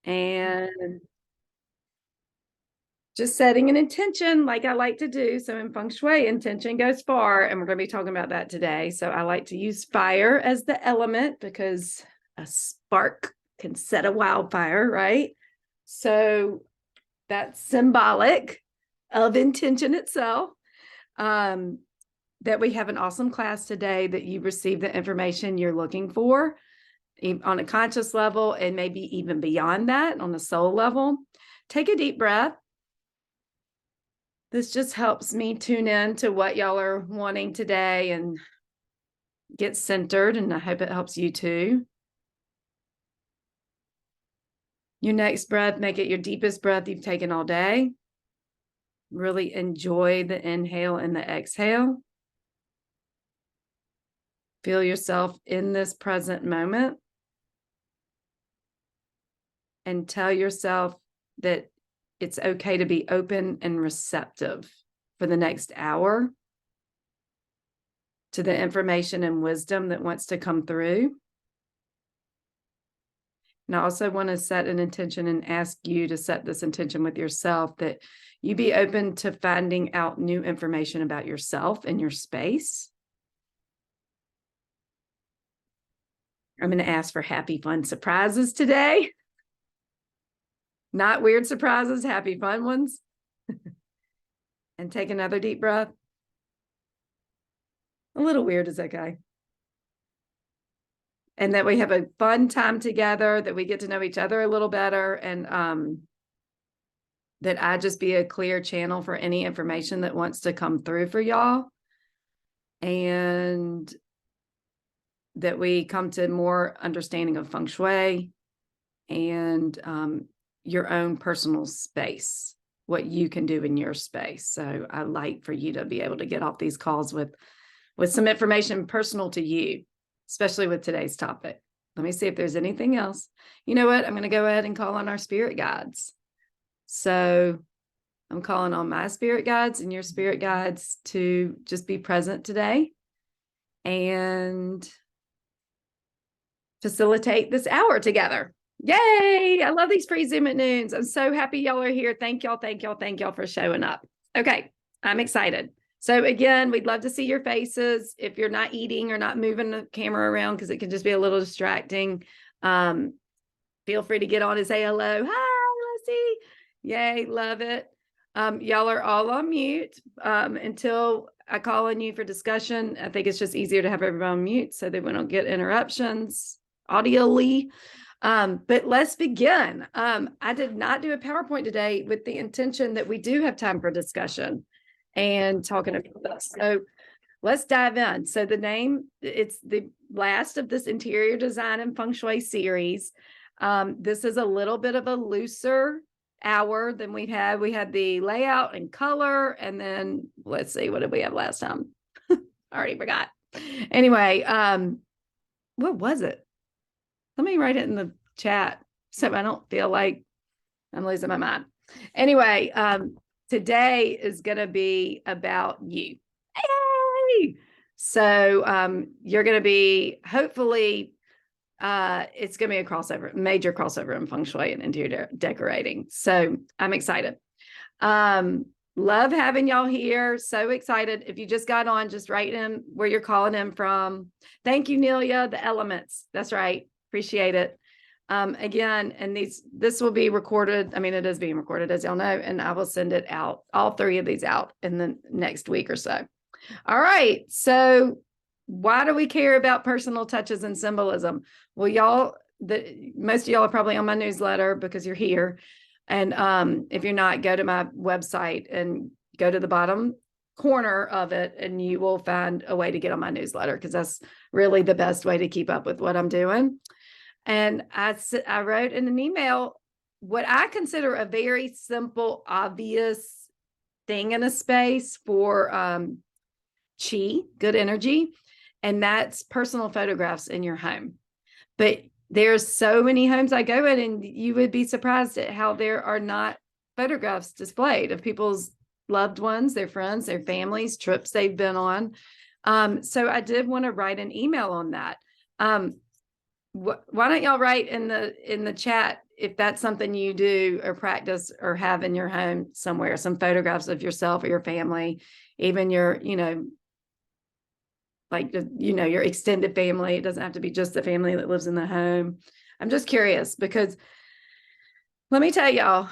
And just setting an intention like I like to do. So in Feng Shui, intention goes far, and we're going to be talking about that today. So I like to use fire as the element because a spark can set a wildfire, right? So that's symbolic of intention itself. That we have an awesome class today, that you receive the information you're looking for on a conscious level, and maybe even beyond that on a soul level. Take a deep breath. This just helps me tune in to what y'all are wanting today and get centered, and I hope it helps you too. Your next breath, make it your deepest breath you've taken all day. Really enjoy the inhale and the exhale. Feel yourself in this present moment. And tell yourself that it's okay to be open and receptive for the next hour to the information and wisdom that wants to come through. And I also want to set an intention and ask you to set this intention with yourself, that you be open to finding out new information about yourself and your space. I'm going to ask for happy, fun surprises today. Not weird surprises, happy, fun ones. And take another deep breath. A little weird is okay. And that we have a fun time together, that we get to know each other a little better, and that I just be a clear channel for any information that wants to come through for y'all. And that we come to more understanding of Feng Shui and your own personal space, what you can do in your space. So I like for you to be able to get off these calls with some information personal to you, especially with today's topic. Let me see if there's anything else. You know what? I'm going to go ahead and call on our spirit guides. So I'm calling on my spirit guides and your spirit guides to just be present today and facilitate this hour together. Yay! I love these pre-Zoom at noons. I'm so happy y'all are here. Thank y'all for showing up. Okay, I'm excited. So again, we'd love to see your faces. If you're not eating or not moving the camera around, because it can just be a little distracting, feel free to get on and say hello. Hi, Lucy. Yay, love it. Y'all are all on mute until I call on you for discussion. I think it's just easier to have everyone on mute so that we don't get interruptions audioly. But let's begin. I did not do a PowerPoint today with the intention that we do have time for discussion and talking about this. So let's dive in. So the name, it's the last of this interior design and Feng Shui series. This is a little bit of a looser hour than we had. We had the layout and color, and then let's see, what did we have last time? I already forgot. Anyway, what was it? Let me write it in the chat so I don't feel like I'm losing my mind. Anyway, today is going to be about you. Yay! So you're going to be, hopefully, it's going to be a crossover, major crossover in Feng Shui and interior decorating. So I'm excited. Love having y'all here. So excited. If you just got on, just write in where you're calling in from. Thank you, Nelia. The elements. That's right. Appreciate it. Again, and this will be recorded. I mean, it is being recorded, as y'all know, and I will send it out, all three of these out in the next week or so. All right. So why do we care about personal touches and symbolism? Well, y'all, most of y'all are probably on my newsletter because you're here. And if you're not, go to my website and go to the bottom corner of it, and you will find a way to get on my newsletter, because that's really the best way to keep up with what I'm doing. And I wrote in an email what I consider a very simple, obvious thing in a space for chi, good energy, and that's personal photographs in your home. But there's so many homes I go in, and you would be surprised at how there are not photographs displayed of people's loved ones, their friends, their families, trips they've been on. So I did want to write an email on that. Why don't y'all write in the chat if that's something you do or practice or have in your home somewhere, some photographs of yourself or your family, even your, like, your extended family. It doesn't have to be just the family that lives in the home. I'm just curious because let me tell y'all,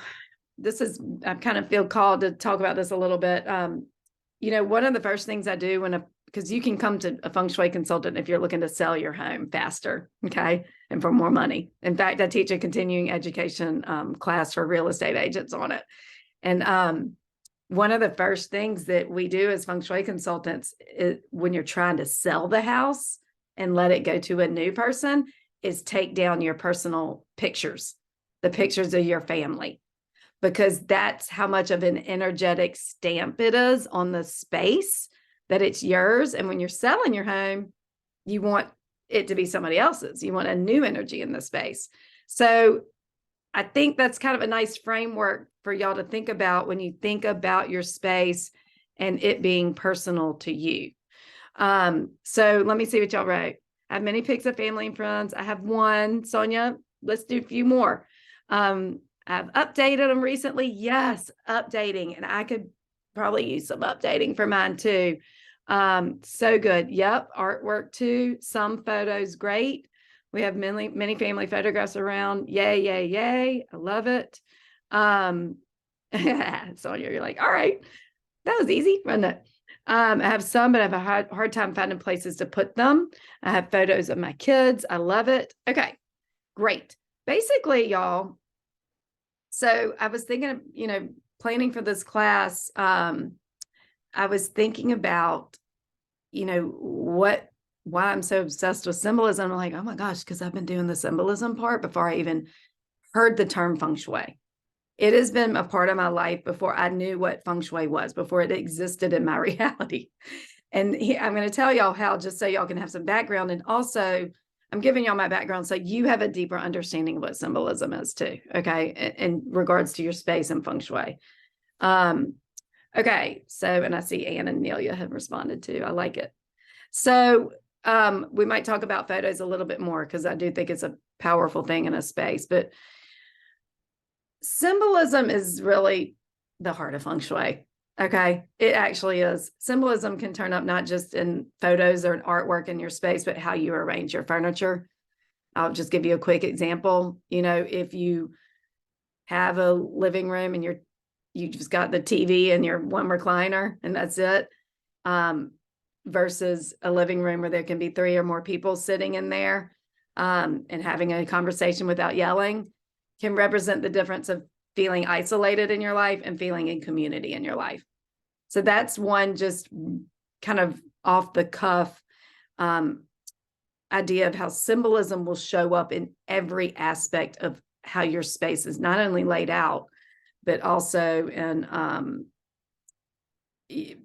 I kind of feel called to talk about this a little bit. One of the first things I do because you can come to a Feng Shui consultant if you're looking to sell your home faster, okay, and for more money. In fact, I teach a continuing education class for real estate agents on it. And one of the first things that we do as Feng Shui consultants when you're trying to sell the house and let it go to a new person is take down your personal pictures, the pictures of your family, because that's how much of an energetic stamp it is on the space that it's yours. And when you're selling your home, you want it to be somebody else's. You want a new energy in the space. So I think that's kind of a nice framework for y'all to think about when you think about your space and it being personal to you. So let me see what y'all wrote. I have many pics of family and friends. I have one. Sonia, let's do a few more. I've updated them recently. Yes, updating. And I could probably use some updating for mine too. So good. Yep. Artwork too. Some photos. Great. We have many family photographs around. Yay, yay, yay. I love it. Sonia, you're like, all right, that was easy, wasn't it? I have some, but I have a hard time finding places to put them. I have photos of my kids. I love it. Okay, great. Basically, y'all, so I was thinking of, planning for this class. I was thinking about, why I'm so obsessed with symbolism. I'm like, oh my gosh, because I've been doing the symbolism part before I even heard the term Feng Shui. It has been a part of my life before I knew what Feng Shui was, before it existed in my reality. And I'm going to tell y'all how, just so y'all can have some background. And also, I'm giving y'all my background so you have a deeper understanding of what symbolism is too, okay, in regards to your space and Feng Shui. Okay, so, and I see Anne and Nelia have responded too. I like it. So we might talk about photos a little bit more because I do think it's a powerful thing in a space, but symbolism is really the heart of Feng Shui. Okay, it actually is. Symbolism can turn up not just in photos or artwork in your space, but how you arrange your furniture. I'll just give you a quick example. If you have a living room and you just got the TV and your one recliner and that's it, versus a living room where there can be 3 or more people sitting in there and having a conversation without yelling, can represent the difference of feeling isolated in your life and feeling in community in your life. So that's one just kind of off the cuff idea of how symbolism will show up in every aspect of how your space is not only laid out, but also in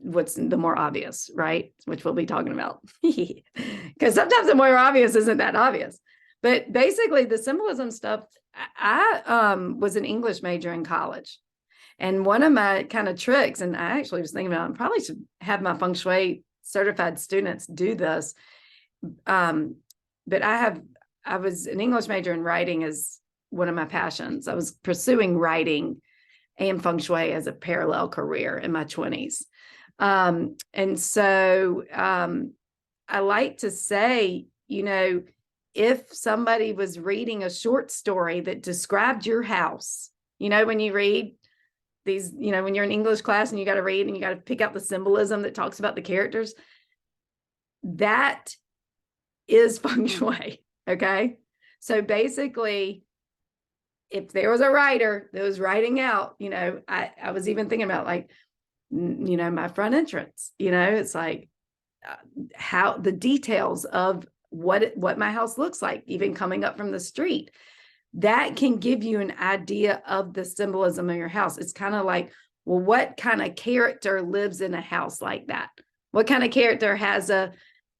what's the more obvious, right? Which we'll be talking about. Because sometimes the more obvious isn't that obvious. But basically the symbolism stuff, I was an English major in college. And one of my kind of tricks, and I actually was thinking about, I probably should have my Feng Shui certified students do this. But I was an English major in writing as one of my passions. I was pursuing writing and Feng Shui as a parallel career in my 20s. And so I like to say, if somebody was reading a short story that described your house, when you read these, when you're in English class and you got to read and you got to pick out the symbolism that talks about the characters, that is Feng Shui. Okay. So basically, if there was a writer that was writing out, I was even thinking about my front entrance, it's like how the details of what my house looks like, even coming up from the street, that can give you an idea of the symbolism of your house. It's kind of like, well, what kind of character lives in a house like that? What kind of character has a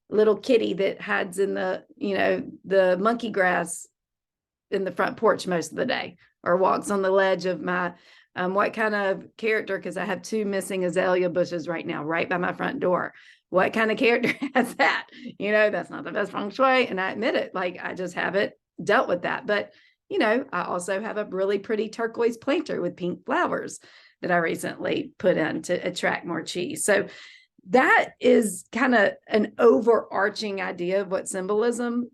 little kitty that hides in the monkey grass in the front porch most of the day, or walks on the ledge of my, what kind of character, because I have 2 missing azalea bushes right now, right by my front door. What kind of character has that? That's not the best Feng Shui. And I admit it, I just haven't dealt with that. But I also have a really pretty turquoise planter with pink flowers that I recently put in to attract more chi. So that is kind of an overarching idea of what symbolism,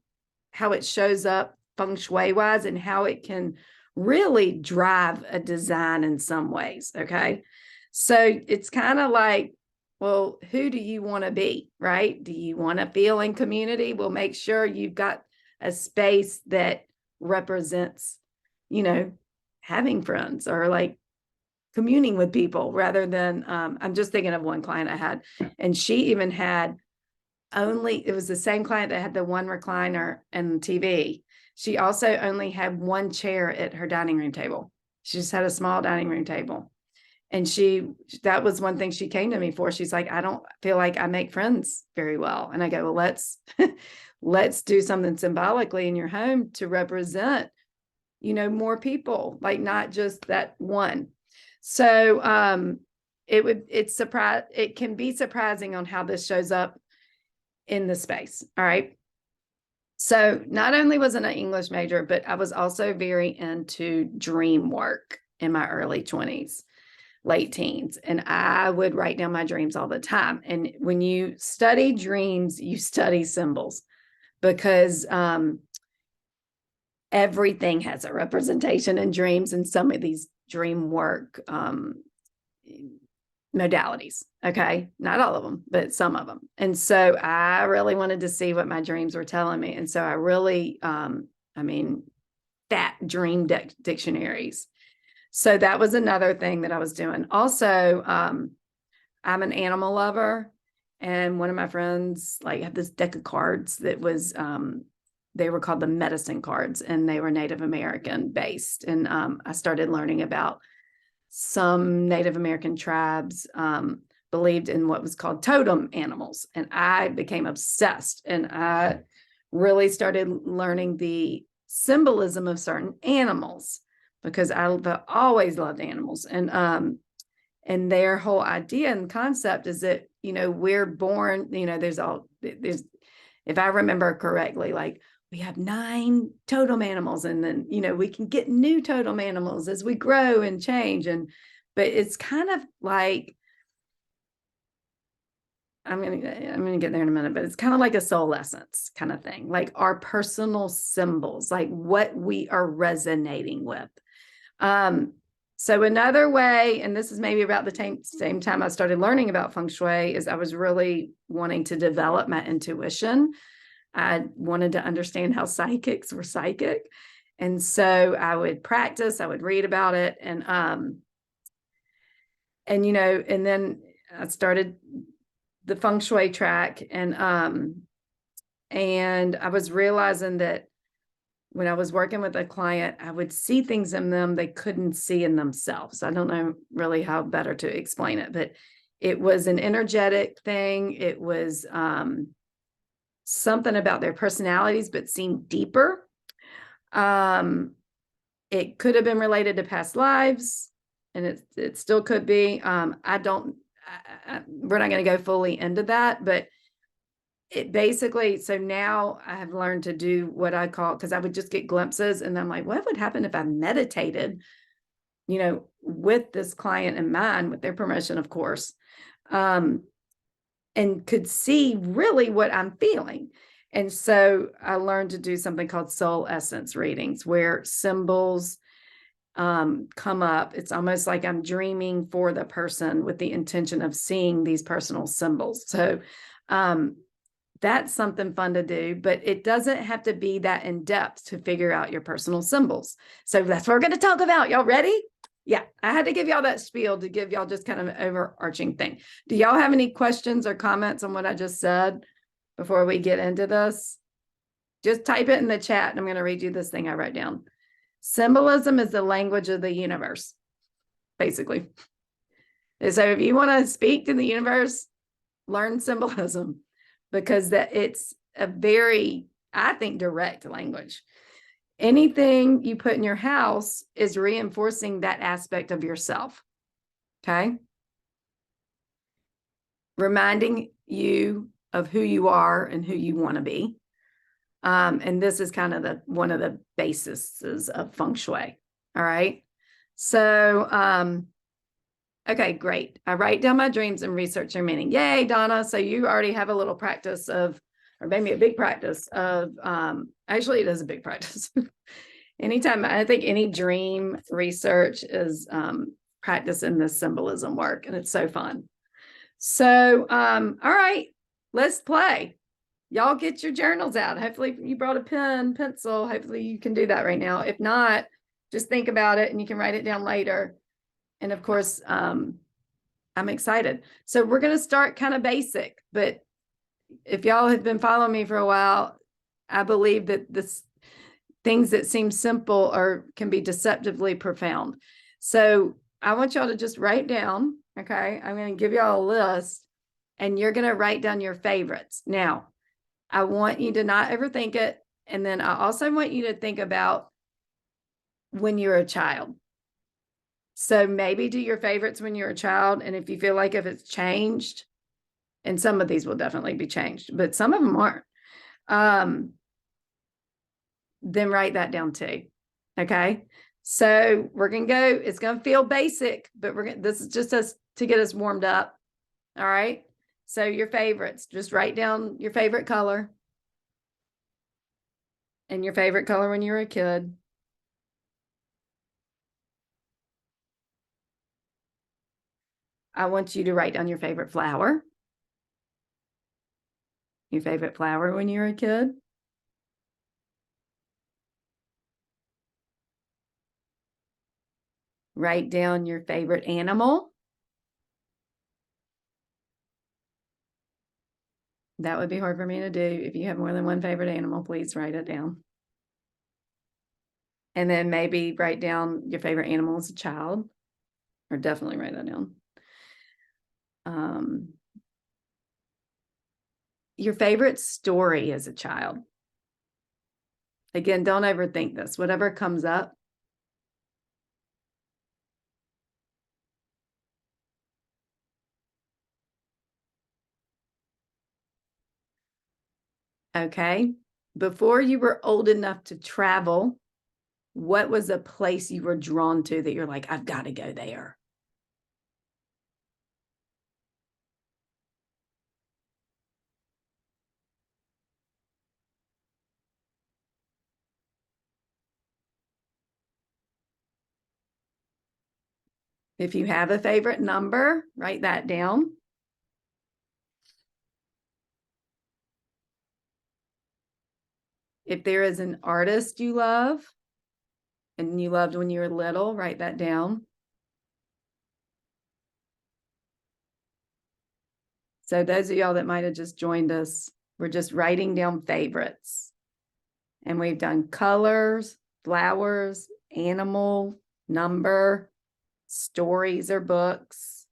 how it shows up feng shui wise, and how it can really drive a design in some ways. Okay. So it's kind of like, well, who do you want to be, right? Do you want to feel in community? Well, make sure you've got a space that represents, having friends or like communing with people rather than, I'm just thinking of one client I had, and she even had it was the same client that had the one recliner and TV. She also only had one chair at her dining room table. She just had a small dining room table. And that was one thing she came to me for. She's like, I don't feel like I make friends very well. And I go, well, let's do something symbolically in your home to represent, more people, like not just that one. So it can be surprising on how this shows up in the space. All right. So not only was I an English major, but I was also very into dream work in my early 20s, late teens. And I would write down my dreams all the time. And when you study dreams, you study symbols because everything has a representation in dreams and some of these dream work modalities. Okay. Not all of them, but some of them. And so I really wanted to see what my dreams were telling me. And so I really, fat dream dictionaries. So that was another thing that I was doing. Also, I'm an animal lover. And one of my friends had this deck of cards that was, they were called the medicine cards, and they were Native American based. And I started learning about some Native American tribes believed in what was called totem animals. And I became obsessed. And I really started learning the symbolism of certain animals because I've always loved animals. And their whole idea and concept is that, we're born, there's if I remember correctly, we have 9 totem animals, and then, we can get new totem animals as we grow and change. But it's kind of like, I'm going to get there in a minute, but it's kind of like a soul essence kind of thing, like our personal symbols, like what we are resonating with. So another way, and this is maybe about the same time I started learning about Feng Shui, is I was really wanting to develop my intuition. I wanted to understand how psychics were psychic. And so I would practice, I would read about it. And then I started the Feng Shui track. And I was realizing that when I was working with a client, I would see things in them they couldn't see in themselves. I don't know really how better to explain it, but it was an energetic thing. It was, something about their personalities, but seemed deeper. It could have been related to past lives, and it still could be. We're not going to go fully into that, but it basically, so now I have learned to do what I call, because I would just get glimpses, and I'm like, what would happen if I meditated, with this client in mind, with their permission, of course. And could see really what I'm feeling. And so I learned to do something called soul essence readings, where symbols come up. It's almost like I'm dreaming for the person with the intention of seeing these personal symbols. So that's something fun to do, but it doesn't have to be that in depth to figure out your personal symbols. So that's what we're going to talk about. Y'all ready? Yeah, I had to give y'all that spiel to give y'all just kind of an overarching thing. Do y'all have any questions or comments on what I just said before we get into this? Just type it in the chat, and I'm going to read you this thing I wrote down. Symbolism is the language of the universe, basically. And so if you want to speak to the universe, learn symbolism, because it's a very, I think, direct language. Anything you put in your house is reinforcing that aspect of yourself. Okay. Reminding you of who you are and who you want to be. And this is kind of one of the bases of Feng Shui. All right. So, okay, great. I write down my dreams and research their meaning. Yay, Donna. So you already have a little practice of, or maybe a big practice of, actually it is a big practice. Anytime, I think any dream research is practicing this symbolism work, and it's so fun. So, all right, let's play. Y'all get your journals out. Hopefully you brought a pen, pencil. Hopefully you can do that right now. If not, just think about it and you can write it down later. And of course, I'm excited. So we're going to start kind of basic, but if y'all have been following me for a while, I believe that this things that seem simple can be deceptively profound. So I want y'all to just write down, okay? I'm going to give y'all a list and you're going to write down your favorites. Now, I want you to not overthink it. And then I also want you to think about when you're a child. So maybe do your favorites when you're a child. And if you feel like if it's changed, and some of these will definitely be changed, but some of them aren't, then write that down too. Okay. So we're going to go, it's going to feel basic, but this is just us to get us warmed up. All right. So your favorites, just write down your favorite color and your favorite color when you were a kid. I want you to write down your favorite flower. Your favorite flower when you were a kid. Write down your favorite animal. That would be hard for me to do. If you have more than one favorite animal, please write it down. And then maybe write down your favorite animal as a child, or definitely write that down. Your favorite story as a child. Again, don't overthink this. Whatever comes up. Okay. Before you were old enough to travel, what was a place you were drawn to that you're like, I've got to go there? If you have a favorite number, write that down. If there is an artist you love and you loved when you were little, write that down. So those of y'all that might have just joined us, we're just writing down favorites. And we've done colors, flowers, animal, number, stories or books.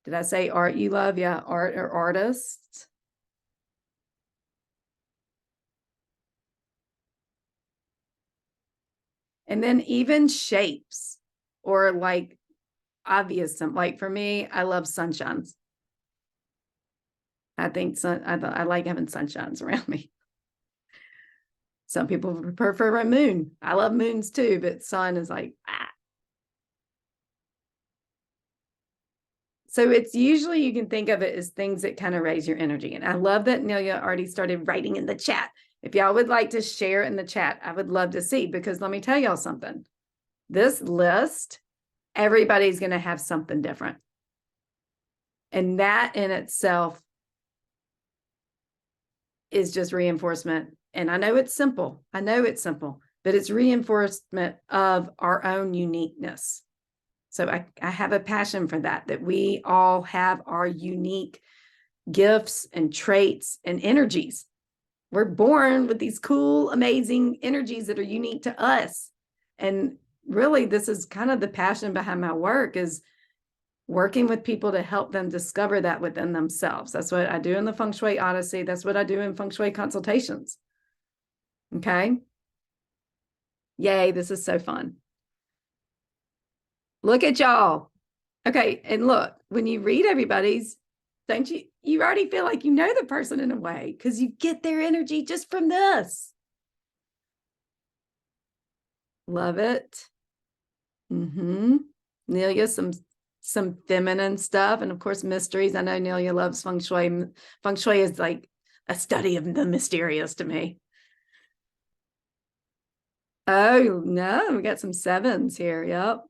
Did I say art you love? Yeah, art or artists. And then even shapes or like obvious, like for me, I love sunshines. I think I like having sunshines around me. Some people prefer a moon. I love moons too, but sun is like, ah. So it's usually, you can think of it as things that kind of raise your energy. And I love that Nelia already started writing in the chat. If y'all would like to share in the chat, I would love to see, because let me tell y'all something. This list, everybody's going to have something different. And that in itself is just reinforcement. And I know it's simple. I know it's simple, but it's reinforcement of our own uniqueness. So I have a passion for that we all have our unique gifts and traits and energies. We're born with these cool, amazing energies that are unique to us. And really, this is kind of the passion behind my work, is working with people to help them discover that within themselves. That's what I do in the Feng Shui Odyssey. That's what I do in Feng Shui consultations. Okay. Yay, this is so fun. Look at y'all. Okay, and look, when you read everybody's, Don't you? You already feel like you know the person in a way because you get their energy just from this. Love it. Nelia, some feminine stuff, and of course mysteries. I know Nelia loves feng shui. Feng shui is like a study of the mysterious to me. Oh no, we got some sevens here. Yep.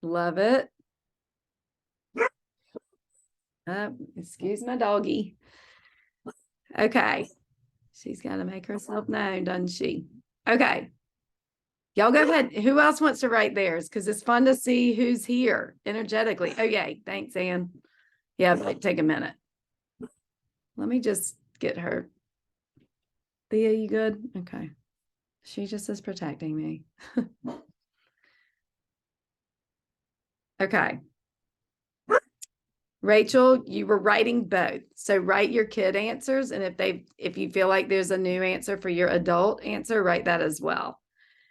Love it. Excuse my doggy. Okay. She's got to make herself known, doesn't she? Okay. Y'all go ahead. Who else wants to write theirs? Because it's fun to see who's here energetically. Oh, yay. Thanks, Ann. Yeah, but take a minute. Let me just get her. Thea, you good? Okay. She just is protecting me. Okay. Rachel, you were writing both. So write your kid answers. And if you feel like there's a new answer for your adult answer, write that as well.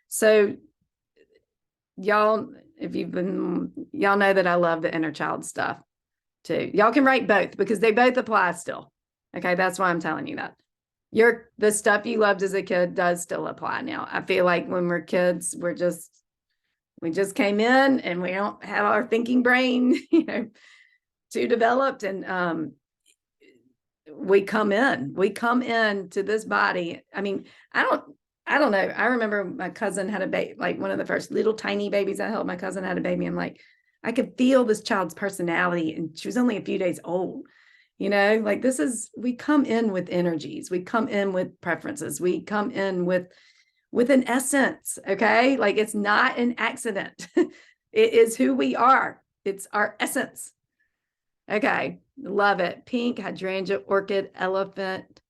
So y'all, y'all know that I love the inner child stuff too. Y'all can write both because they both apply still. Okay. That's why I'm telling you that. The stuff you loved as a kid does still apply now. I feel like when we're kids, we just came in and we don't have our thinking brain, too developed. And we come in to this body. I mean, I don't know. I remember my cousin had a baby, like one of the first little tiny babies I held. My cousin had a baby. I'm like, I could feel this child's personality, and she was only a few days old. Like we come in with energies. We come in with preferences. We come in with an essence. Okay. Like it's not an accident. It is who we are. It's our essence. Okay. Love it. Pink, hydrangea, orchid, elephant,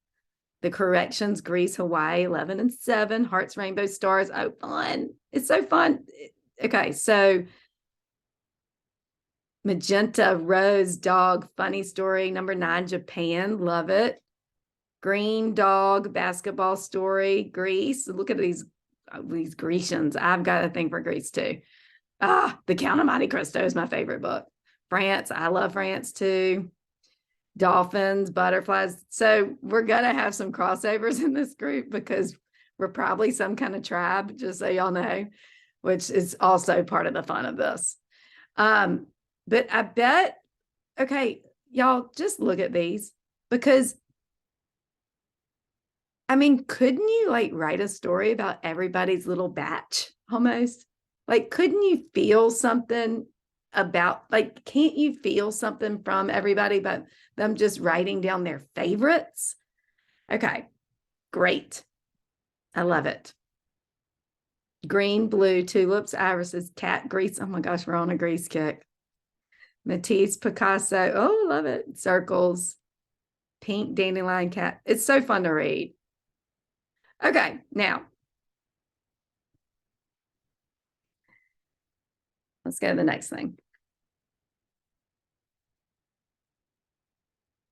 the corrections, Greece, Hawaii, 11 and 7, hearts, rainbow, stars. Oh, fun. It's so fun. Okay. So magenta, rose, dog, funny story. Number 9, Japan. Love it. Green, dog, basketball story, Greece. Look at these Grecians. I've got a thing for Greece too. The Count of Monte Cristo is my favorite book. France. I love France too. Dolphins, butterflies. So we're going to have some crossovers in this group because we're probably some kind of tribe, just so y'all know, which is also part of the fun of this. But I bet, okay, y'all just look at these because, I mean, couldn't you like write a story about everybody's little batch almost? Like, couldn't you feel something about, like, can't you feel something from everybody but them just writing down their favorites? Okay, great. I love it. Green, blue, tulips, irises, cat, Greece. Oh my gosh, we're on a Greece kick. Matisse, Picasso. Oh, love it. Circles, pink, dandelion, cat. It's so fun to read. Okay, now let's go to the next thing.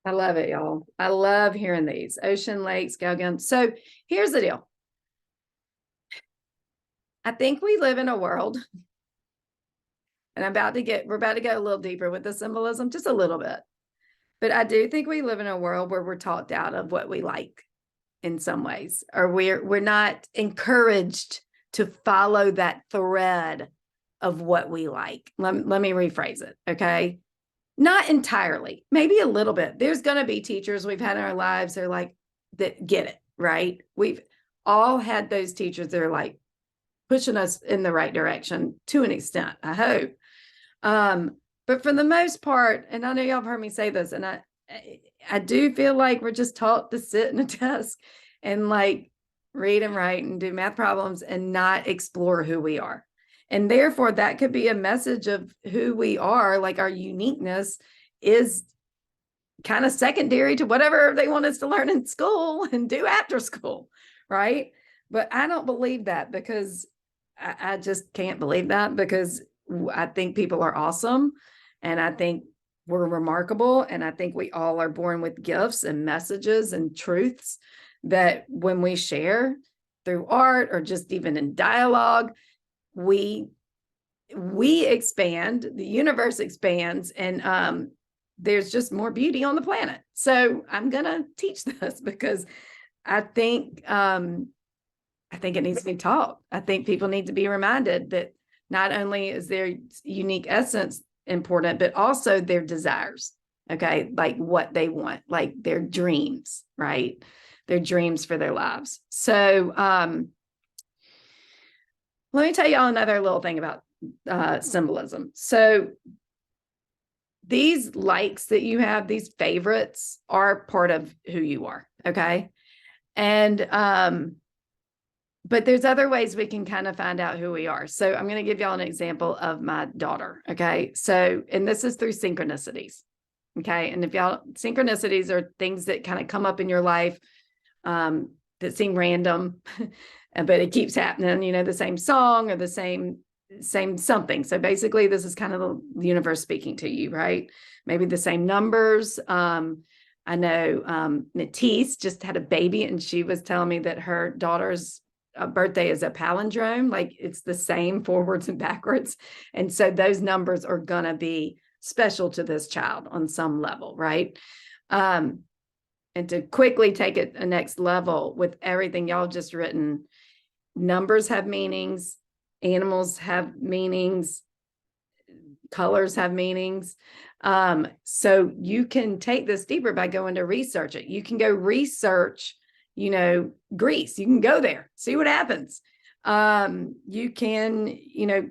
I love it, y'all. I love hearing these. Ocean, lakes, Galgan. So here's the deal. I think we live in a world, and we're about to go a little deeper with the symbolism, just a little bit. But I do think we live in a world where we're talked out of what we like in some ways, or we're not encouraged to follow that thread of what we like. Let me rephrase it. Okay. Not entirely, maybe a little bit. There's going to be teachers we've had in our lives that are like, that get it, right? We've all had those teachers that are like pushing us in the right direction to an extent, I hope. But for the most part, and I know y'all have heard me say this, and I do feel like we're just taught to sit in a desk and like read and write and do math problems and not explore who we are. And therefore, that could be a message of who we are, like our uniqueness is kind of secondary to whatever they want us to learn in school and do after school, right? But I don't believe that because I just can't believe that because I think people are awesome and I think we're remarkable. And I think we all are born with gifts and messages and truths that when we share through art or just even in dialogue, we we expand, the universe expands, and there's just more beauty on the planet. So I'm going to teach this because I think it needs to be taught. I think people need to be reminded that not only is their unique essence important, but also their desires. Okay. Like what they want, like their dreams, right? Their dreams for their lives. So let me tell you all another little thing about symbolism. So these likes that you have, these favorites, are part of who you are. Okay. And but there's other ways we can kind of find out who we are. So I'm going to give y'all an example of my daughter. Okay. So, and this is through synchronicities. Okay. And if y'all, synchronicities are things that kind of come up in your life that seem random, but it keeps happening, you know, the same song or the same something. So basically this is kind of the universe speaking to you, right? Maybe the same numbers. I know Matisse just had a baby and she was telling me that her daughter's birthday is a palindrome, like it's the same forwards and backwards. And so those numbers are going to be special to this child on some level, right? And to quickly take it a next level with everything y'all just written, numbers have meanings, animals have meanings, colors have meanings. So you can take this deeper by going to research it. You can go research, you know, Greece. You can go there, see what happens. You can, you know,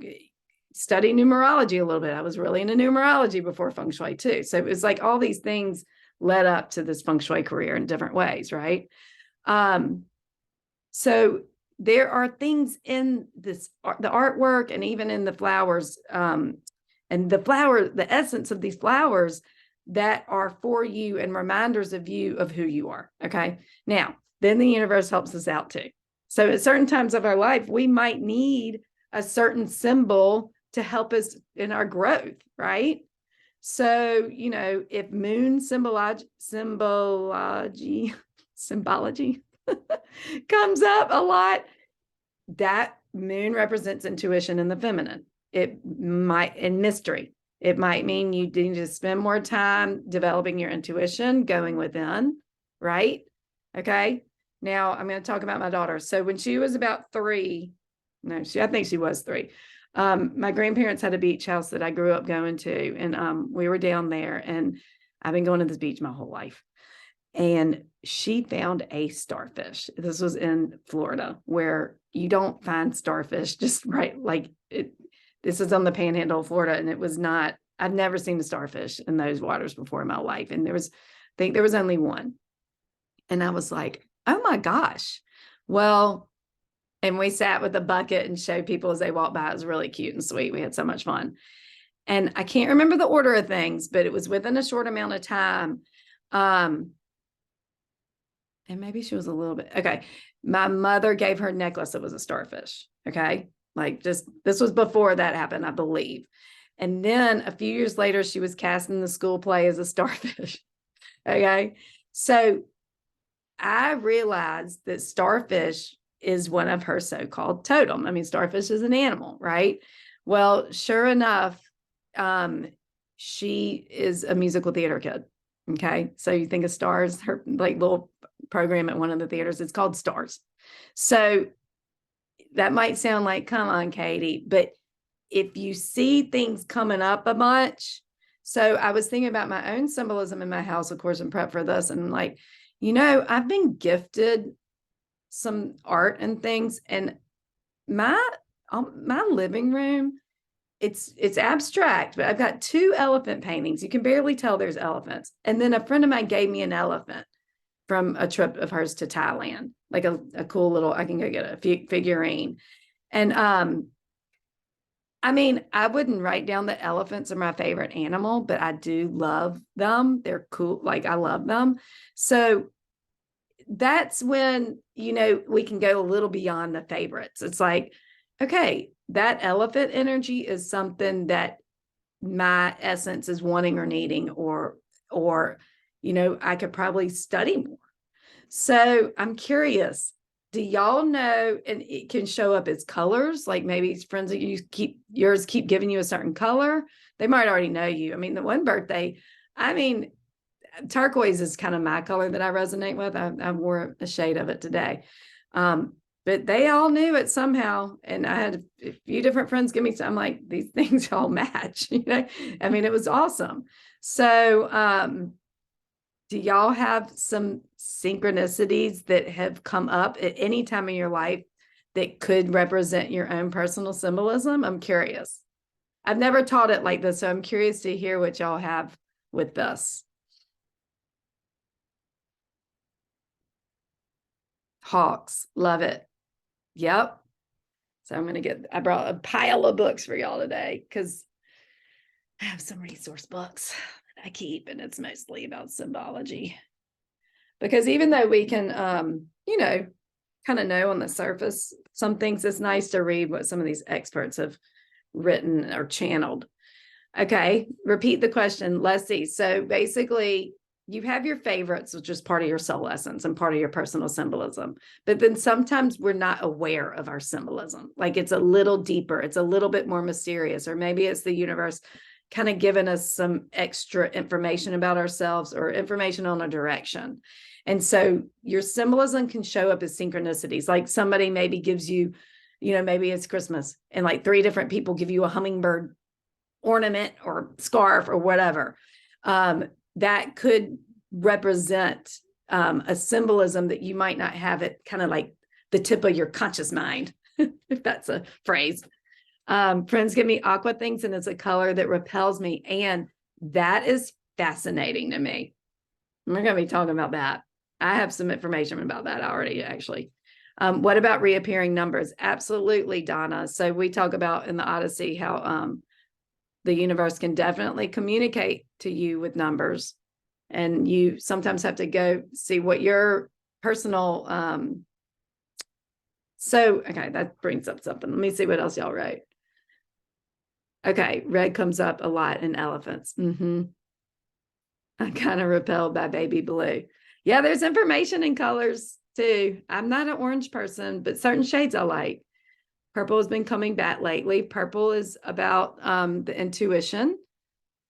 study numerology a little bit. I was really into numerology before Feng Shui too. So it was like all these things led up to this Feng Shui career in different ways, right? So there are things in this, the artwork and even in the flowers, and the essence of these flowers that are for you and reminders of you of who you are. Okay. Now, then the universe helps us out too. So at certain times of our life, we might need a certain symbol to help us in our growth, right? So, you know, if moon symbology comes up a lot, that moon represents intuition in the feminine. It might, in mystery, it might mean you need to spend more time developing your intuition, going within, right? Okay. Now I'm going to talk about my daughter. So when she was about 3, I think she was 3. My grandparents had a beach house that I grew up going to, and we were down there, and I've been going to this beach my whole life. And she found a starfish. This was in Florida, where you don't find starfish just right. Like it, this is on the panhandle of Florida, and it was not, I've never seen a starfish in those waters before in my life. And I think there was only one. And I was like, oh my gosh. Well, and we sat with a bucket and showed people as they walked by. It was really cute and sweet. We had so much fun. And I can't remember the order of things, but it was within a short amount of time. And maybe she was a little bit, okay. My mother gave her a necklace that was a starfish. Okay. Like just, this was before that happened, I believe. And then a few years later, she was cast in the school play as a starfish. Okay. So I realized that starfish is one of her so-called totem. I mean, starfish is an animal, right? Well, sure enough, she is a musical theater kid. Okay. So you think of Stars, her like little program at one of the theaters, it's called Stars. So that might sound like, come on, Katie, but if you see things coming up a bunch, so I was thinking about my own symbolism in my house, of course, in prep for this. And like, you know, I've been gifted some art and things, and my living room, it's abstract, but I've got 2 elephant paintings. You can barely tell there's elephants. And then a friend of mine gave me an elephant from a trip of hers to Thailand, like a cool little, I can go get a figurine. And I mean, I wouldn't write down that elephants are my favorite animal, but I do love them. They're cool. Like I love them. So that's when, you know, we can go a little beyond the favorites. It's like, okay, that elephant energy is something that my essence is wanting or needing, or, you know, I could probably study more. So I'm curious, do y'all know, and it can show up as colors, like maybe friends that yours keep giving you a certain color. They might already know you. I mean, the one birthday, I mean, turquoise is kind of my color that I resonate with. I wore a shade of it today. But they all knew it somehow. And I had a few different friends give me some, like, these things all match, you know? I mean, it was awesome. So, do y'all have some synchronicities that have come up at any time in your life that could represent your own personal symbolism? I'm curious. I've never taught it like this, so I'm curious to hear what y'all have with this. Hawks, love it. Yep. So I brought a pile of books for y'all today because I have some resource books that I keep, and it's mostly about symbology. Because even though we can, kind of know on the surface some things, it's nice to read what some of these experts have written or channeled. Okay, repeat the question. Let's see. So basically, you have your favorites, which is part of your soul essence and part of your personal symbolism. But then sometimes we're not aware of our symbolism. Like it's a little deeper, it's a little bit more mysterious, or maybe it's the universe kind of giving us some extra information about ourselves or information on a direction. And so your symbolism can show up as synchronicities. Like somebody maybe gives you, maybe it's Christmas and like 3 different people give you a hummingbird ornament or scarf or whatever. That could represent a symbolism that you might not have it kind of like the tip of your conscious mind, if that's a phrase. Friends give me aqua things, and it's a color that repels me. And that is fascinating to me. We're going to be talking about that. I have some information about that already, actually. What about reappearing numbers? Absolutely, Donna. So we talk about in the Odyssey how the universe can definitely communicate to you with numbers. And you sometimes have to go see what your personal, okay, that brings up something. Let me see what else y'all wrote. Okay, red comes up a lot in elephants. I'm kind of repelled by baby blue. Yeah, there's information in colors too. I'm not an orange person, but certain shades I like. Purple has been coming back lately. Purple is about the intuition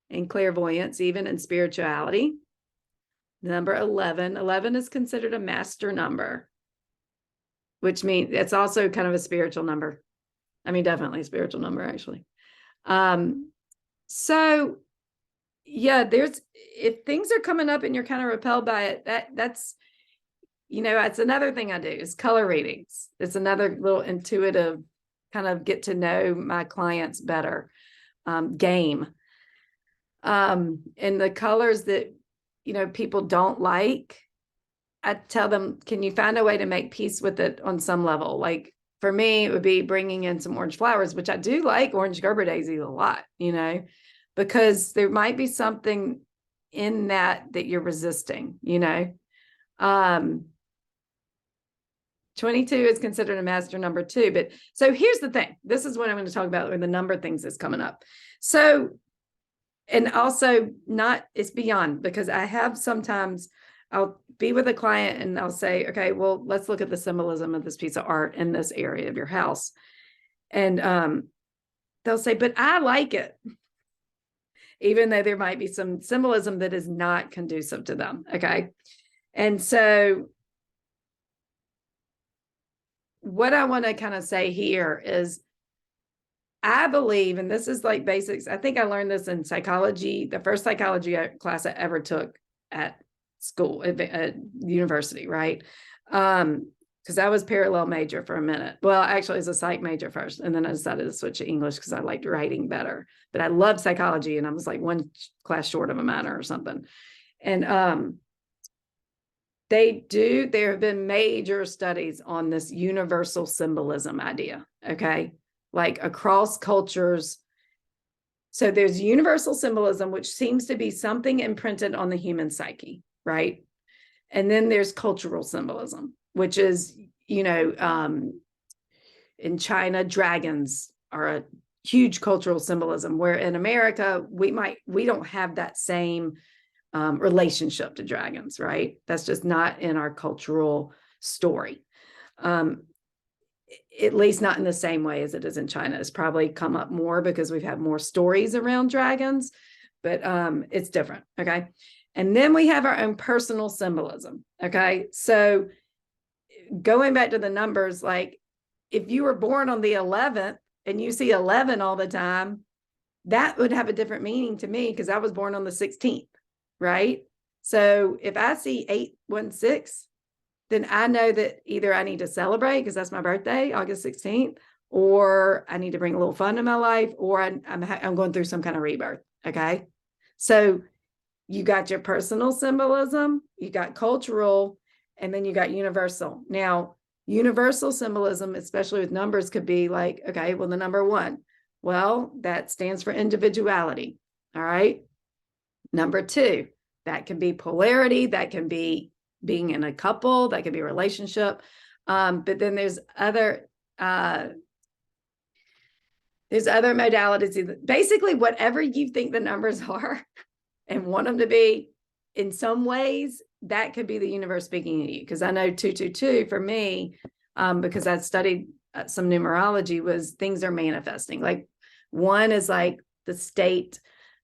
and clairvoyance, even in spirituality. Number 11. 11 is considered a master number, which means it's also kind of a spiritual number. I mean, definitely a spiritual number, actually. So yeah, if things are coming up and you're kind of repelled by it, that's another thing I do is color readings. It's another little intuitive kind of get to know my clients better game. And the colors that, people don't like, I tell them, can you find a way to make peace with it on some level? Like for me, it would be bringing in some orange flowers, which I do like orange Gerber daisies a lot, because there might be something in that you're resisting, 22 is considered a master number too. But so here's the thing. This is what I'm going to talk about with the number things that's coming up. So, and also it's beyond, because I have sometimes I'll be with a client and I'll say, okay, well, let's look at the symbolism of this piece of art in this area of your house. And they'll say, but I like it. Even though there might be some symbolism that is not conducive to them. Okay. And so what I want to kind of say here is I believe, and this is like basics. I think I learned this in psychology, the first psychology class I ever took at school, at university, right? Because I was parallel major for a minute. Well, actually, it was a psych major first, and then I decided to switch to English because I liked writing better. But I loved psychology, and I was like one class short of a minor or something. And there have been major studies on this universal symbolism idea, okay? Like across cultures. So there's universal symbolism, which seems to be something imprinted on the human psyche, right? And then there's cultural symbolism, which is, in China, dragons are a huge cultural symbolism, where in America, we don't have that same relationship to dragons, right? That's just not in our cultural story. At least not in the same way as it is in China. It's probably come up more because we've had more stories around dragons, but it's different. Okay. And then we have our own personal symbolism. Okay. So going back to the numbers, like if you were born on the 11th and you see 11 all the time, that would have a different meaning to me because I was born on the 16th, right? So if I see 816, then I know that either I need to celebrate because that's my birthday, August 16th, or I need to bring a little fun in my life, or I'm going through some kind of rebirth. Okay. So you got your personal symbolism, you got cultural, and then you got universal. Now, universal symbolism, especially with numbers, could be like, okay, well, the number 1, well, that stands for individuality. All right. Number 2, that can be polarity, that can be being in a couple, that could be a relationship. But then there's other modalities. Basically, whatever you think the numbers are and want them to be in some ways, that could be the universe speaking to you. Because I know 222 for me, because I studied some numerology, was things are manifesting. Like 1 is like the state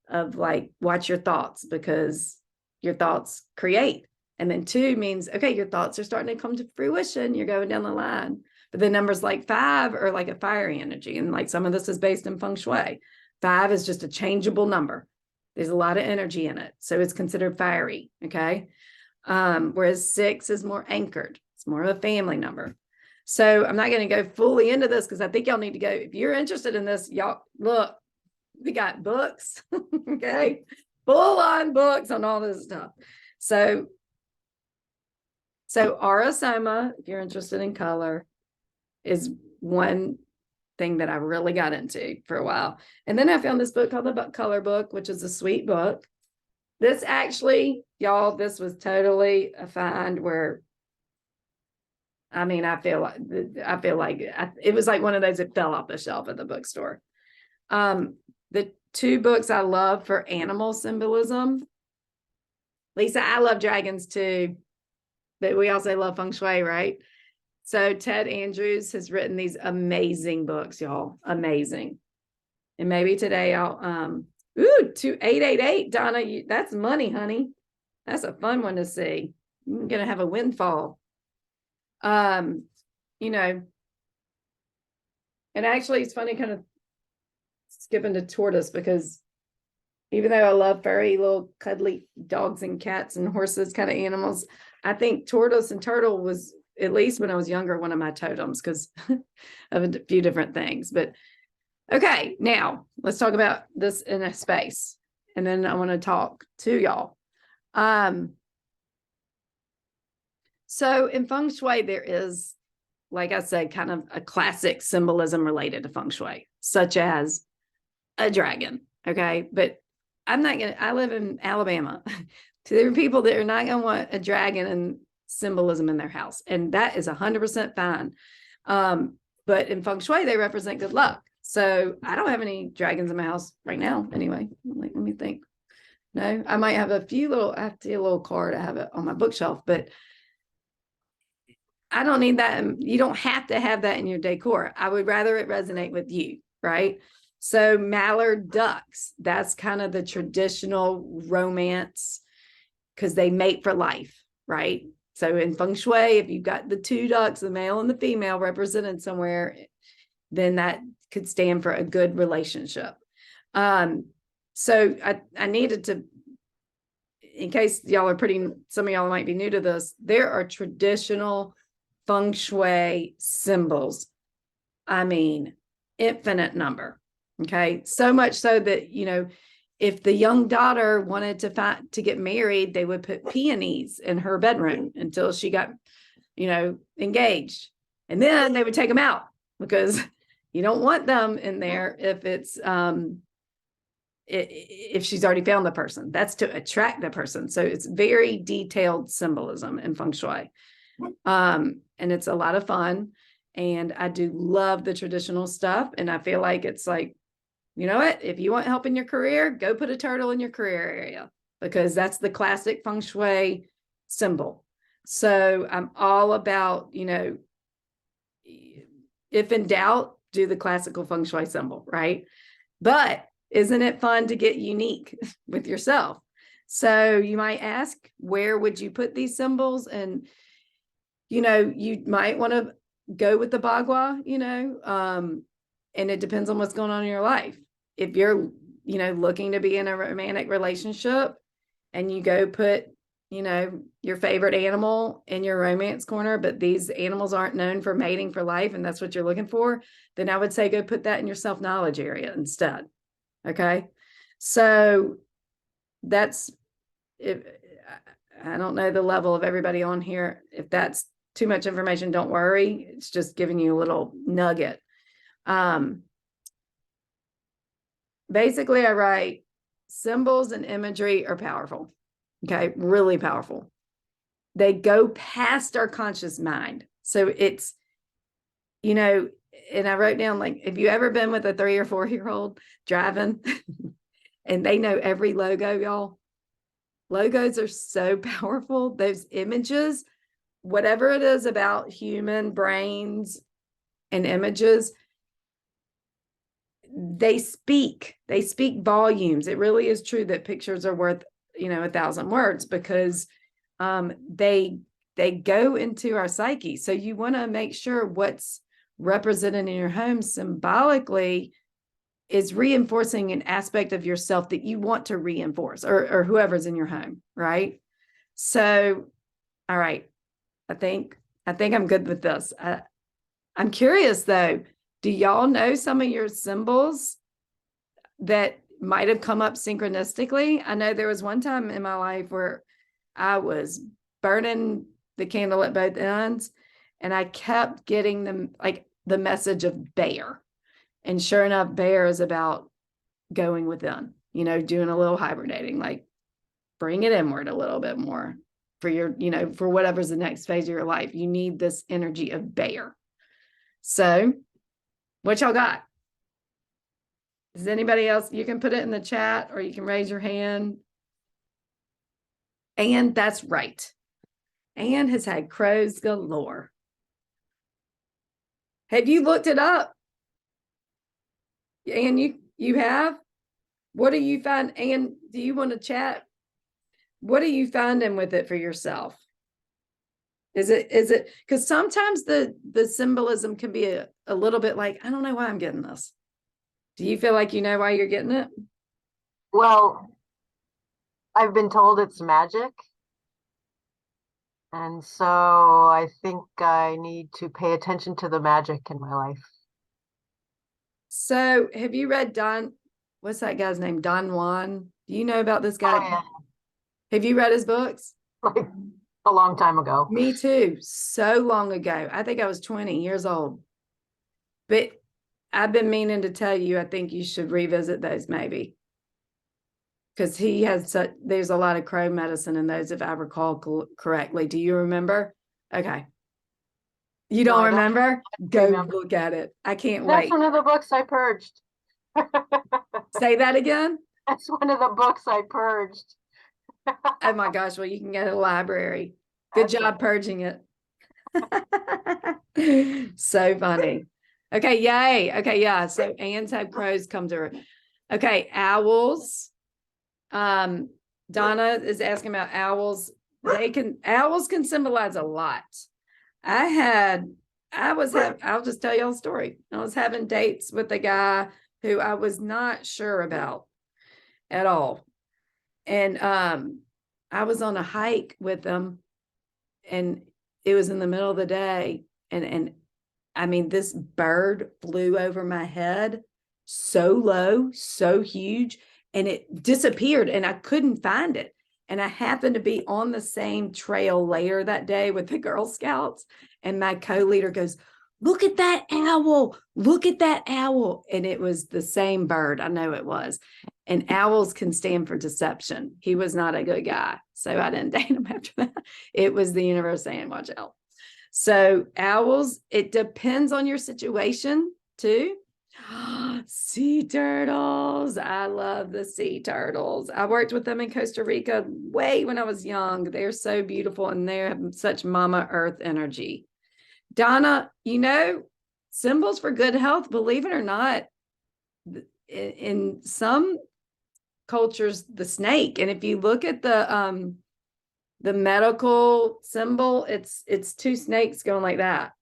of like, watch your thoughts because your thoughts create. And then 2 means, okay, your thoughts are starting to come to fruition. You're going down the line. But the numbers like 5 are like a fiery energy. And like some of this is based in Feng Shui. 5 is just a changeable number. There's a lot of energy in it. So it's considered fiery. Okay. Whereas 6 is more anchored. It's more of a family number. So I'm not going to go fully into this because I think y'all need to go. If you're interested in this, y'all look, we got books. Okay. Full on books on all this stuff. So Aura-Soma, if you're interested in color, is one thing that I really got into for a while. And then I found this book called The Color Book, which is a sweet book. This actually, y'all, this was totally a find where, I mean, I feel like it was like one of those that fell off the shelf at the bookstore. The 2 books I love for animal symbolism. Lisa, I love dragons too, but we also love Feng Shui, right? So Ted Andrews has written these amazing books, y'all. Amazing. And maybe today I'll, 2888, Donna, that's money, honey. That's a fun one to see. You're going to have a windfall. You know, and actually it's funny kind of skipping to tortoise because even though I love furry little cuddly dogs and cats and horses kind of animals, I think tortoise and turtle was, at least when I was younger, one of my totems because of a few different things. But okay, now let's talk about this in a space. And then I want to talk to y'all. So in Feng Shui, there is, like I said, kind of a classic symbolism related to Feng Shui, such as a dragon. Okay. But I live in Alabama. So there are people that are not going to want a dragon and symbolism in their house. And that is 100% fine. But in Feng Shui, they represent good luck. So I don't have any dragons in my house right now. Anyway, let me think. No, I might have a little card. I have it on my bookshelf, but I don't need that. You don't have to have that in your decor. I would rather it resonate with you, right? So mallard ducks, that's kind of the traditional romance because they mate for life, right? So in Feng Shui, if you've got the 2 ducks, the male and the female represented somewhere, then that could stand for a good relationship. So I needed to, in case y'all are some of y'all might be new to this, there are traditional Feng Shui symbols. I mean, infinite number. Okay. So much so that, you know, if the young daughter wanted to get married, they would put peonies in her bedroom until she got, you know, engaged. And then they would take them out because you don't want them in there if it's, if she's already found the person. That's to attract the person. So it's very detailed symbolism in Feng Shui. And it's a lot of fun. And I do love the traditional stuff. And I feel like it's like, you know what, if you want help in your career, go put a turtle in your career area because that's the classic Feng Shui symbol. So I'm all about, you know, if in doubt, do the classical Feng Shui symbol, right? But isn't it fun to get unique with yourself? So you might ask, where would you put these symbols? And, you might want to go with the Bagua, and it depends on what's going on in your life. If you're, looking to be in a romantic relationship and you go put, your favorite animal in your romance corner, but these animals aren't known for mating for life, and that's what you're looking for, then I would say go put that in your self-knowledge area instead. Okay. So that's, if I don't know the level of everybody on here, if that's too much information, don't worry. It's just giving you a little nugget. Basically, I write symbols and imagery are powerful. Okay. Really powerful. They go past our conscious mind. So it's, and I wrote down, like, if you ever been with a 3 or 4-year-old driving and they know every logo, y'all, logos are so powerful. Those images, whatever it is about human brains and images, they speak volumes. It really is true that pictures are worth, 1,000 words, because they go into our psyche. So you want to make sure what's represented in your home symbolically is reinforcing an aspect of yourself that you want to reinforce, or whoever's in your home, right? So, all right, I think I'm good with this. I'm curious though, do y'all know some of your symbols that might have come up synchronistically? I know there was one time in my life where I was burning the candle at both ends, and I kept getting them, like, the message of bear. And sure enough, bear is about going within, doing a little hibernating, like bring it inward a little bit more for your, for whatever's the next phase of your life. You need this energy of bear. So what y'all got? Does anybody else? You can put it in the chat or you can raise your hand. And that's right. Anne has had crows galore. Have you looked it up? And you have? What do you find? And do you want to chat? What are you finding with it for yourself? Is it because sometimes the symbolism can be a little bit like, I don't know why I'm getting this. Do you feel like you know why you're getting it? Well, I've been told it's magic. And so I think I need to pay attention to the magic in my life. So have you read what's that guy's name? Don Juan. Do you know about this guy? Oh, yeah. Have you read his books? Like a long time ago. Me too. So long ago. I think I was 20 years old. But I've been meaning to tell you, I think you should revisit those maybe. Because he has there's a lot of crow medicine in those, if I recall correctly. Do you remember? Okay. You don't remember? Go look at it. I can't wait. That's one of the books I purged. Say that again? That's one of the books I purged. Oh my gosh. Well, you can go to the library. Good job purging it. So funny. Okay, yay. Okay, yeah. So Anne's had crows come to her. Okay, owls. Donna is asking about owls. Owls can symbolize a lot. I'll just tell y'all a story. I was having dates with a guy who I was not sure about at all. And I was on a hike with him, and it was in the middle of the day, and I mean, this bird flew over my head so low, so huge, and it disappeared, and I couldn't find it. And I happened to be on the same trail later that day with the Girl Scouts, and my co-leader goes, "Look at that owl, look at that owl." And it was the same bird. I know it was. And owls can stand for deception. He was not a good guy, so I didn't date him after that. It was the universe saying, watch out. So owls, it depends on your situation too. Sea turtles. I love the sea turtles. I worked with them in Costa Rica way when I was young. They're so beautiful, and they have such Mama Earth energy. Donna, symbols for good health, believe it or not, in some cultures, the snake. And if you look at the medical symbol, it's two snakes going like that.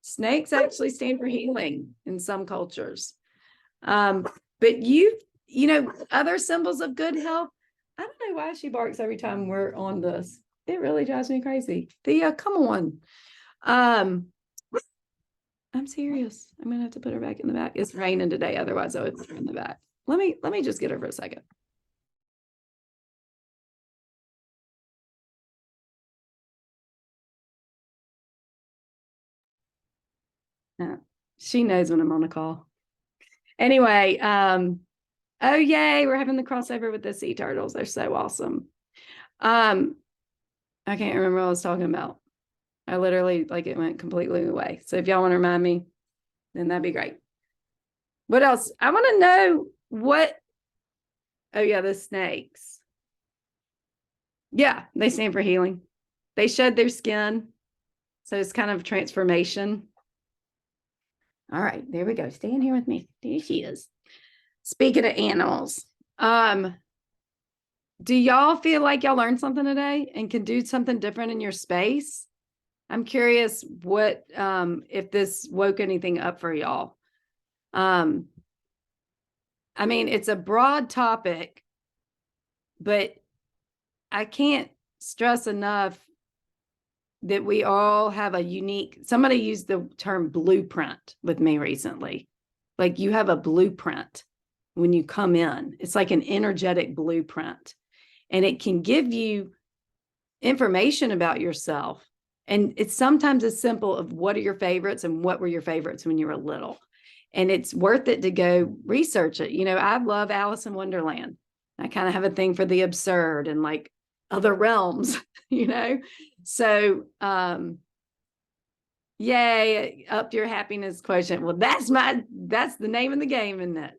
Snakes actually stand for healing in some cultures. But you know, other symbols of good health. I don't know why she barks every time we're on this. It really drives me crazy. Thea, come on. I'm serious. I'm gonna have to put her back in the back. It's raining today, otherwise I would put her in the back. Let me just get her for a second. She knows when I'm on a call. Anyway, oh yay, we're having the crossover with the sea turtles. They're so awesome. I can't remember what I was talking about. I literally, like, it went completely away. So if y'all want to remind me, then that'd be great. What else? I want to know what, oh yeah, the snakes. Yeah, they stand for healing. They shed their skin. So it's kind of transformation. All right, there we go. Stay in here with me. There she is. Speaking of animals, do y'all feel like y'all learned something today and can do something different in your space? I'm curious what, if this woke anything up for y'all. I mean, it's a broad topic, but I can't stress enough that we all have a unique, somebody used the term blueprint with me recently. Like, you have a blueprint when you come in. It's like an energetic blueprint, and it can give you information about yourself. And it's sometimes as simple of what are your favorites and what were your favorites when you were little. And it's worth it to go research it. You know, I love Alice in Wonderland. I kind of have a thing for the absurd and like other realms, you know? So, yay, up your happiness quotient. Well, that's the name of the game, isn't it?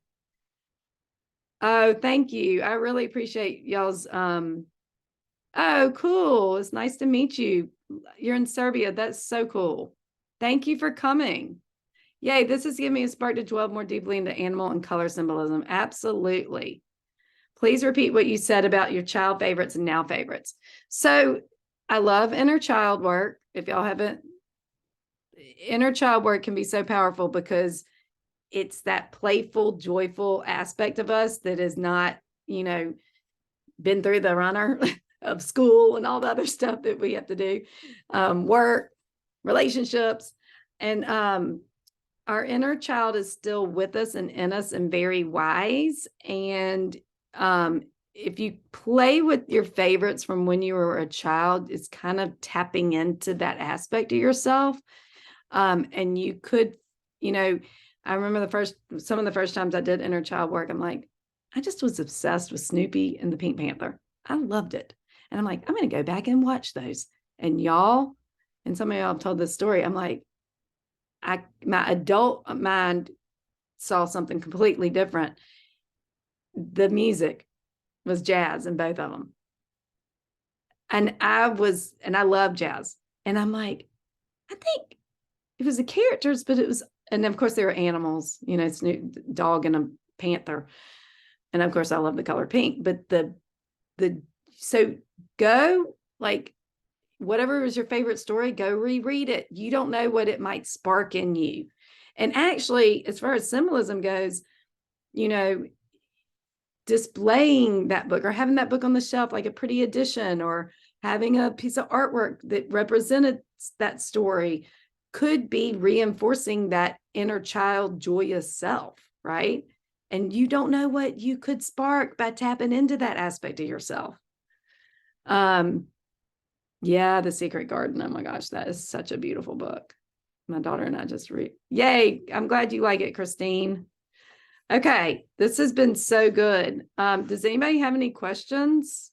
Oh, thank you. I really appreciate y'all's, oh, cool. It's nice to meet you. You're in Serbia. That's so cool. Thank you for coming. Yay, this has given me a spark to delve more deeply into animal and color symbolism. Absolutely. Please repeat what you said about your child favorites and now favorites. So I love inner child work. If y'all haven't, inner child work can be so powerful because it's that playful, joyful aspect of us that is not, you know, been through the runner of school and all the other stuff that we have to do, work, relationships. And our inner child is still with us and in us and very wise. And if you play with your favorites from when you were a child, it's kind of tapping into that aspect of yourself. And you could, you know, I remember some of the first times I did inner child work, I'm like, I just was obsessed with Snoopy and the Pink Panther. I loved it. And I'm like, I'm going to go back and watch those. And y'all, and some of y'all have told this story. I'm like, my adult mind saw something completely different. The music was jazz in both of them. And I love jazz. And I'm like, I think it was the characters, but it was, and of course there were animals, you know, it's a dog and a panther. And of course I love the color pink, but so go, like, whatever was your favorite story, go reread it. You don't know what it might spark in you. And actually, as far as symbolism goes, you know, displaying that book or having that book on the shelf, like a pretty edition, or having a piece of artwork that represented that story, could be reinforcing that inner child joyous self, right? And you don't know what you could spark by tapping into that aspect of yourself. Yeah, The Secret Garden. Oh my gosh, that is such a beautiful book. My daughter and I just read. Yay, I'm glad you like it, Christine. Okay, this has been so good. Does anybody have any questions?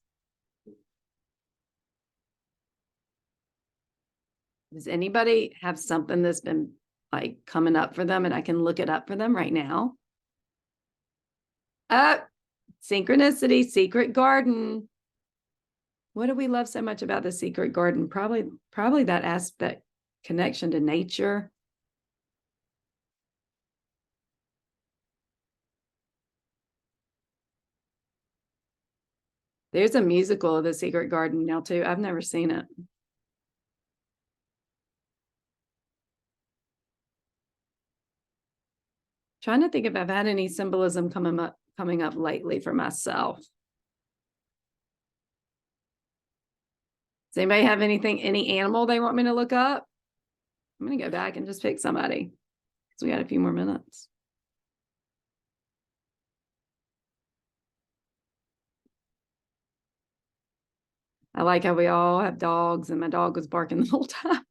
Does anybody have something that's been like coming up for them and I can look it up for them right now? Synchronicity, Secret Garden. What do we love so much about The Secret Garden? Probably that aspect connection to nature. There's a musical of The Secret Garden now too. I've never seen it. Trying to think if I've had any symbolism coming up lately for myself. Does anybody have any animal they want me to look up? I'm going to go back and just pick somebody because we got a few more minutes. I like how we all have dogs, and my dog was barking the whole time.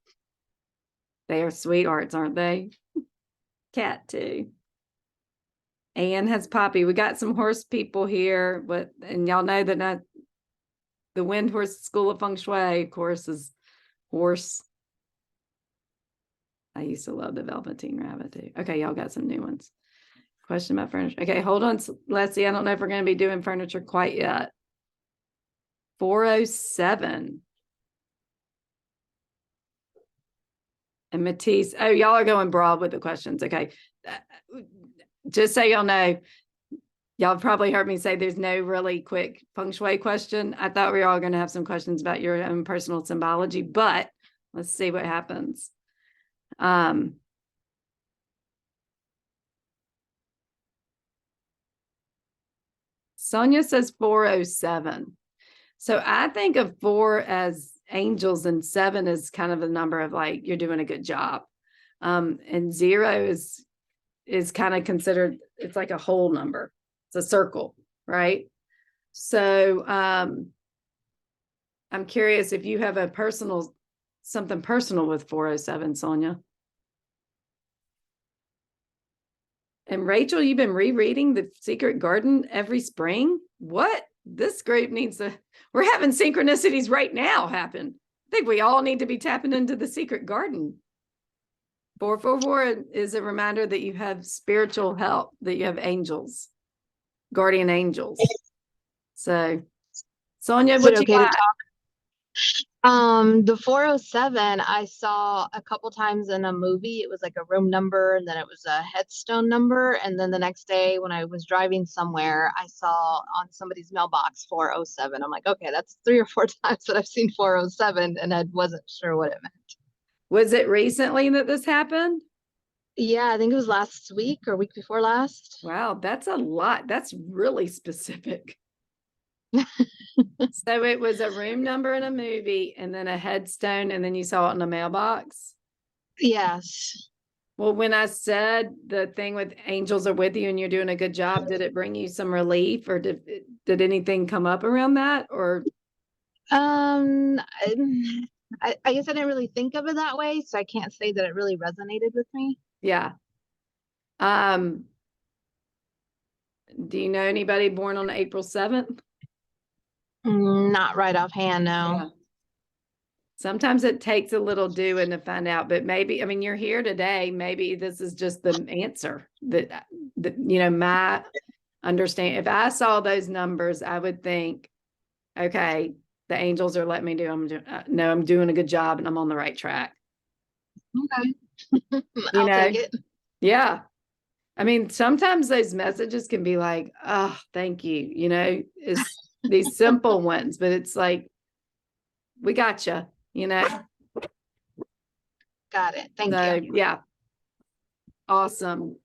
They are sweethearts, aren't they? Cat too. Anne has Poppy. We got some horse people here, and y'all know that the Wind Horse School of Feng Shui, of course, is horse. I used to love the Velveteen Rabbit too. Okay, y'all got some new ones. Question about furniture. Okay, hold on, Leslie. I don't know if we're going to be doing furniture quite yet. 407. And Matisse. Oh, y'all are going broad with the questions. Okay. Just so y'all know, y'all probably heard me say there's no really quick feng shui question. I thought we were all going to have some questions about your own personal symbology, but let's see what happens. Sonia says 407. So I think of 4 as angels and 7 is kind of a number of like, you're doing a good job. And 0 is kind of considered, it's like a whole number. It's a circle, right? So I'm curious if you have something personal with 407, Sonia. And Rachel, you've been rereading The Secret Garden every spring? What? This group we're having synchronicities right now happen. I think we all need to be tapping into The Secret Garden. 444 is a reminder that you have spiritual help, that you have angels, guardian angels. So, Sonia, what you got? The 407 I saw a couple times in a movie. It was like a room number, and then it was a headstone number. And then the next day when I was driving somewhere, I saw on somebody's mailbox 407. I'm like, okay, that's 3 or 4 times that I've seen 407, and I wasn't sure what it meant. Was it recently that this happened? Yeah, I think it was last week or week before last. Wow, that's a lot. That's really specific. So it was a room number in a movie, and then a headstone, and then you saw it in a mailbox? Yes. Well, when I said the thing with angels are with you and you're doing a good job, did it bring you some relief, or did anything come up around that? Or I guess I didn't really think of it that way, so I can't say that it really resonated with me. Yeah. Do you know anybody born on April 7th? Not right offhand, no. Yeah. Sometimes it takes a little doing to find out, but maybe, I mean, you're here today. Maybe this is just the answer that my understanding. If I saw those numbers, I would think, okay, the angels are letting me do. I'm doing a good job and I'm on the right track. Okay. I'll take it. Yeah. I mean, sometimes those messages can be like, oh, thank you. It's these simple ones, but it's like, we got you, Got it. Thank you. Yeah. Awesome.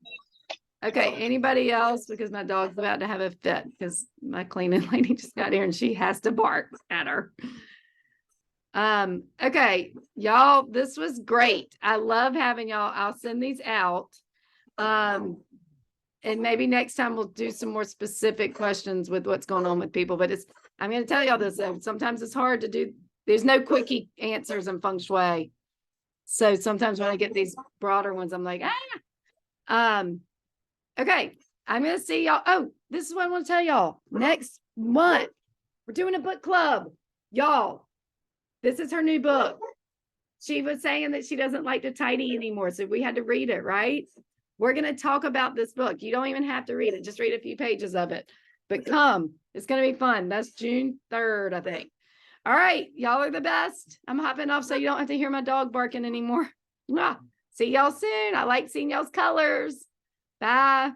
Okay. Anybody else? Because my dog's about to have a fit because my cleaning lady just got here and she has to bark at her. Okay, y'all, this was great. I love having y'all. I'll send these out. And maybe next time we'll do some more specific questions with what's going on with people. But I'm going to tell y'all this, sometimes it's hard to do. There's no quickie answers in feng shui. So sometimes when I get these broader ones, I'm like, okay, I'm going to see y'all. Oh, this is what I want to tell y'all. Next month, we're doing a book club. Y'all, this is her new book. She was saying that she doesn't like to tidy anymore. So we had to read it, right? We're going to talk about this book. You don't even have to read it. Just read a few pages of it. But come, it's going to be fun. That's June 3rd, I think. All right. Y'all are the best. I'm hopping off so you don't have to hear my dog barking anymore. See y'all soon. I like seeing y'all's colors. Bye.